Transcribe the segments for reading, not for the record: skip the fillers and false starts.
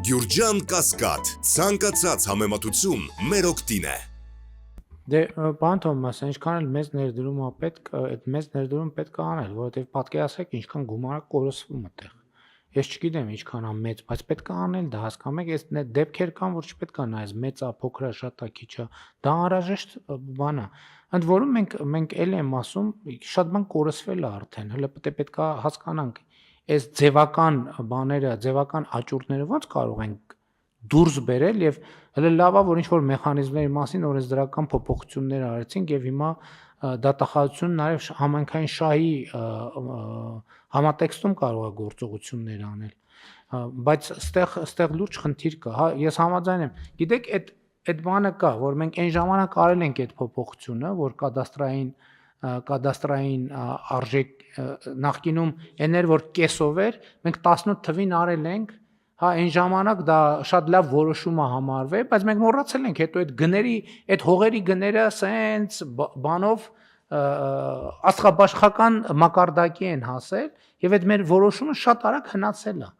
Գյուրջան Կասկադ, ցանկացած համեմատություն մեր օգտին է։ Դե բան Թոմաս, ինչքան էլ մեծ ներդրում է պետք, այդ մեծ ներդրում պետք է անել, որովհետև պատկերացրեք ինչքան գումար կորսվում այդտեղ։ Ես չգիտեմ ինչքան է մեծ, բայց պետք է անել դա, հասկանում եք, այս դեպքեր կան, որ չպետք է նայես մեծ է, փոքր է, շատ է, քիչ է։ Դա անհրաժեշտ բան է։ Ընդ որում մենք էլ եմ ասում, շատ բան կորսվել է արդեն, հələ պետք է հասկանանք այս ձևական բաները, ձևական աճուրդները ո՞նց կարող ենք դուրս բերել եւ հələ լավ է որ ինչ որ մեխանիզմների մասին օրենսդրական փոփոխություններ արեցինք եւ հիմա դատախազությունը նաեւ համայնքային շահի համատեքստում կարող է գործողություններ անել, բայց ստեղ լուրջ խնդիր կա, հա, ես համաձայն եմ, գիտեք, այդ բանը կա, որ մենք այն ժամանակ արել ենք այդ փոփոխությունը, որ կադաստրային արժեք նախկինում այն էր, որ կեսով էր, մենք 18 թվին արել ենք, հա, այն ժամանակ դա շատ լավ որոշում է համարվել, բայց մենք մոռացել ենք, հետո այդ գների, այդ հողերի գները սենց բանով աստղաբաշխական մակարդակի են հասել եւ այդ մեր որոշումը շատ արագ հնացել է։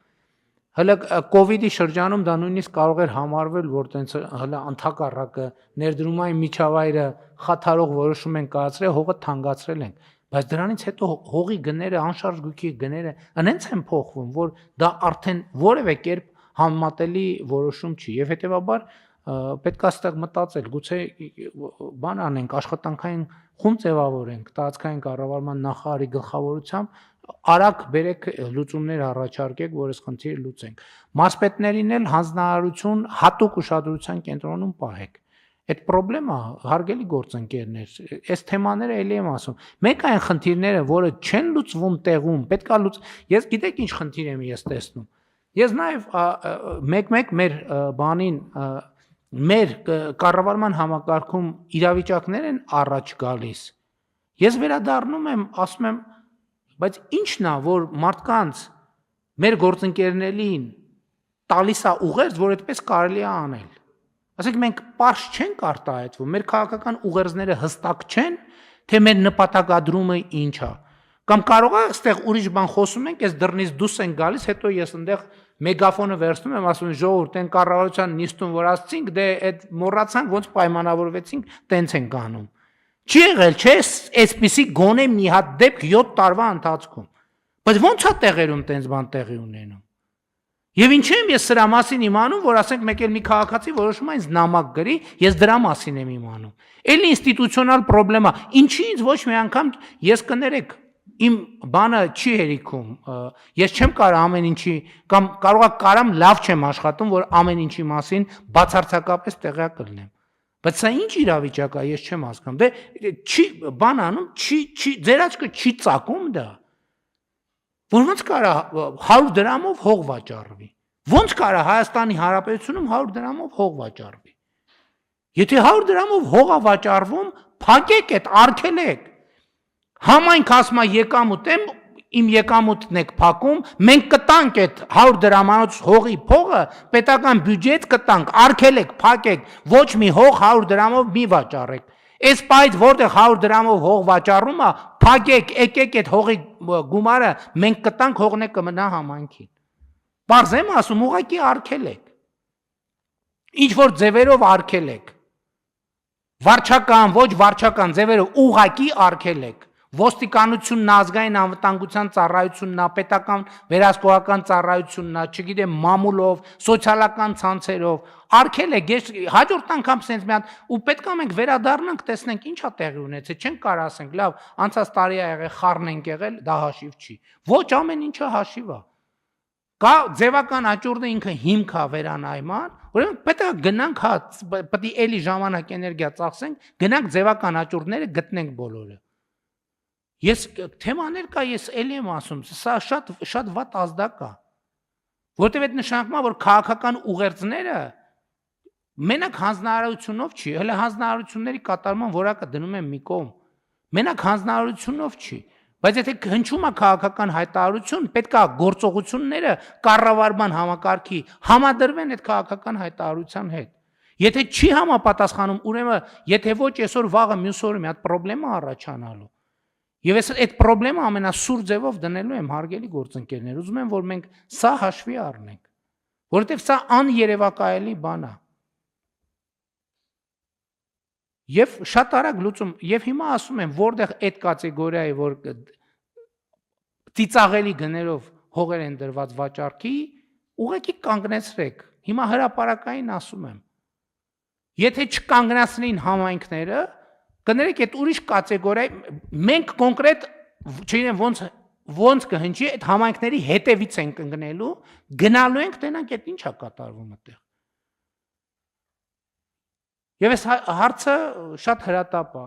Հələ կոവിഡ്ի շրջանում դա նույնիսկ կարող էր համարվել, որ տենց հələ ընդհակառակը ներդրումային միջավայրը խաթարող որոշում են կայացրել, հողը թանկացրել են, բայց դրանից հետո հողի գները, անշարժ գույքի գները այնց են փոխվում, որ դա արդեն որևէ կերպ համեմատելի որոշում չի եւ հետեւաբար պետք է այստեղ մտածել, գուցե բան անենք, աշխատանքային խումբ ձևավորենք, տարածքային կառավարման նախարարի գլխավորությամբ արագ բերեք լուծումներ առաջարկեք, որ այս խնդիրը լուծենք։ Մարզպետներին էլ հանձնարարություն հատուկ ուշադրության կենտրոնում պահեք։ Այդ խնդրեմը հարգելի գործընկերներ, այս թեմաները էլի եմ ասում։ Մեկ այն խնդիրները, որը չեն լուծվում տեղում, պետք է ես գիտեք ինչ խնդիր եմ ես տեսնում։ Ես նաև մեկ-մեկ մեր բանին մեր կառավարման համակարգում իրավիճակներ են առաջ գալիս։ Ես վերադառնում եմ, ասում եմ, բայց ի՞նչն է, որ մարդկանց մեր գործընկերներին տալիս է ուղերձ, որ այդպես կարելի է անել։ Ասենք մենք պարզ չենք արտահայտվում, մեր քաղաքական ուղերձները հստակ չեն, թե մեր նպատակադրումը ինչ է։ Կամ կարող է այստեղ ուրիշ բան խոսում ենք, այս դռնից դուրս են գալիս, հետո ես այնտեղ մեգաֆոնը վերցնում եմ, ասում եմ ժողովուրդ, այն կառավարության նիստում որ ասցինք, դե այդ մոռացանք, ոնց պայմանավորվեցինք, տենց ենք անում։ Չի եղել, չէ՞, այսպիսի գոնե մի հատ դեպք 7 տարվա ընթացքում։ Բայց ո՞նց է տեղերում տենց բան տեղի ունենում։ Եվ ինչու եմ ես սրա մասին իմանում, որ ասենք մեկ էլ մի քաղաքացի որոշում է ինձ նամակ գրի, ես դրա մասին եմ իմանում։ Էլի ինստիտուցիոնալ խնդրեմ է, ինչի ինձ ոչ մի անգամ ես կներեք, իմ բանը չի հերիքում, ես չեմ կարող ամեն ինչի, կամ կարամ լավ չեմ աշխատում, որ ամեն ինչի մասին բացարձակապես տեղյակ լինեմ։ Բայց սա ինչ իրավիճակ է, ես չեմ հասկանում։ Դե չի բան անում, ձեր աչքը չի ծակում դա։ Որ ոնց կարա 100 դրամով հող վաճառվի։ Ոնց կարա Հայաստանի Հանրապետությունում 100 դրամով հող վաճառվի։ Եթե 100 դրամով հող է վաճառվում, փակեք այդ, արգելեք։ Համայնք ասում է եկամուտ եմ, իմ եկամուտն եք փակում, մենք կտանք այդ 100 դրամանոց հողի փողը, պետական բյուջեից կտանք, արգելեք, փակեք, ոչ մի հող 100 դրամով մի վաճառեք։ Այս պայծ որտեղ 100 դրամով հող վաճառում է, փակեք, եկեք այդ հողի գումարը մենք կտանք, հողն է կմնա համայնքին։ Պարզ եմ ասում, ուղղակի արգելեք։ Ինչ որ ձևերով արգելեք։ Վարչական, ոչ վարչական ձևերով ուղղակի արգելեք։ Ոստիկանությունն, ազգային անվտանգության ծառայությունն, պետական վերահսկողական ծառայությունն, չգիտեմ, մամուլով, սոցիալական ցանցերով, արգելեք, ես հաջորդ անգամ sense մի հատ ու պետք է մենք վերադառնանք, տեսնենք ինչ է տեղի ունեցել, չենք կարող ասենք, լավ, անցած տարի ա եղել, խառն ենք եղել, դա հաշիվ չի։ Ոչ ամեն ինչը հաշիվ է։ Կա ձևական աճուրդը ինքը հիմք է վերանայման, ուրեմն պետք է գնանք, հա, պետք է էլի ժամանակ էներգիա ծախսենք, գնանք ձևական աճուրդները գտնենք բոլորը։ Ես թեմաներ կա, ես էլի եմ ասում, սա շատ վատ ազդակ է, որտեղ այդ նշանակում է, որ քաղաքական ուղերձները մենակ հանձնարարությունով չի, հələ հանձնարարությունների կատարման որակը դնում եմ մի կողմ, մենակ հանձնարարությունով չի, բայց եթե հնչում է քաղաքական հայտարարություն, պետք է գործողությունները կառավարման համակարգի համադրվեն այդ քաղաքական հայտարարության հետ։ Եթե չի համապատասխանում, ուրեմն եթե ոչ այսօր վաղը մյուս օրը մի հատ խնդրեմ է առաջանալու։ Եվ ես այդ խնդրեմը ամենասուր ձևով դնելու եմ, հարգելի գործընկերներ, ուզում եմ, որ մենք սա հաշվի առնենք, որովհետև սա աներևակայելի բան է։ Եվ շատ արագ լուծում, եւ հիմա ասում եմ, որտեղ այդ կատեգորիայի, որ ծիծաղելի գներով հողեր են դրված վաճառքի, ուղղակի կանգնեցրեք։ Հիմա հրապարակային ասում եմ։ Եթե չկանգնացնեին համայնքները, կներեք այդ ուրիշ կատեգորիա, մենք կոնկրետ, չգիտեմ ոնց կհնչի, այդ համայնքների հետևից ենք ընկնելու, գնալու ենք, տենանք այդ ինչա կատարվում այդտեղ։ Եվ այս հարցը շատ հրատապ է։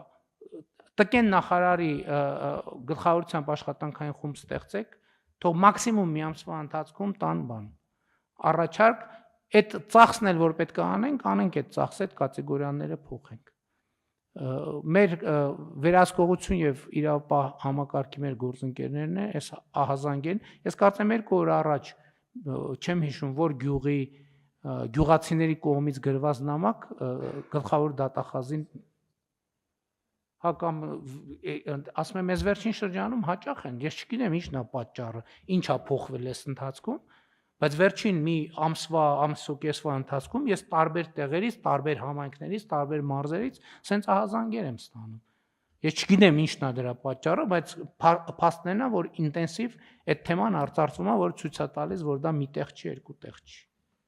Տկեն նախարարի գլխավորությամբ աշխատանքային խումբ ստեղծեք, թող մաքսիմում մի ամսվա ընթացքում տան բան։ Առաջարկ այդ ծախսն էլ որ պետք է անենք այդ ծախսը, այդ կատեգորիաները փոխենք։ Մեր վերահսկողություն եւ իրավապահ համակարգի մեր գործընկերներն են, այս ահազանգ են։ Ես կարծեմ 2 օր առաջ չեմ հիշում, որ գյուղի գյուղացիների կողմից գրված նամակ գլխավոր դատախազին հակամ ասում եմ, ես վերջին շրջանում հաճախ են, ես չգիտեմ ինչն է պատճառը, ինչ է փոխվել այս ընթացքում, բայց վերջին մի ամսու կեսվա ընթացքում ես տարբեր տեղերից, տարբեր համայնքներից, տարբեր մարզերից սենց ահազանգեր եմ ստանում։ Ես չգիտեմ ինչն է դրա պատճառը, բայց փաստն է, որ ինտենսիվ այդ թեման արծարծվում է, որ ցույց է տալիս, որ դա մի տեղ չի, երկու տեղ չի։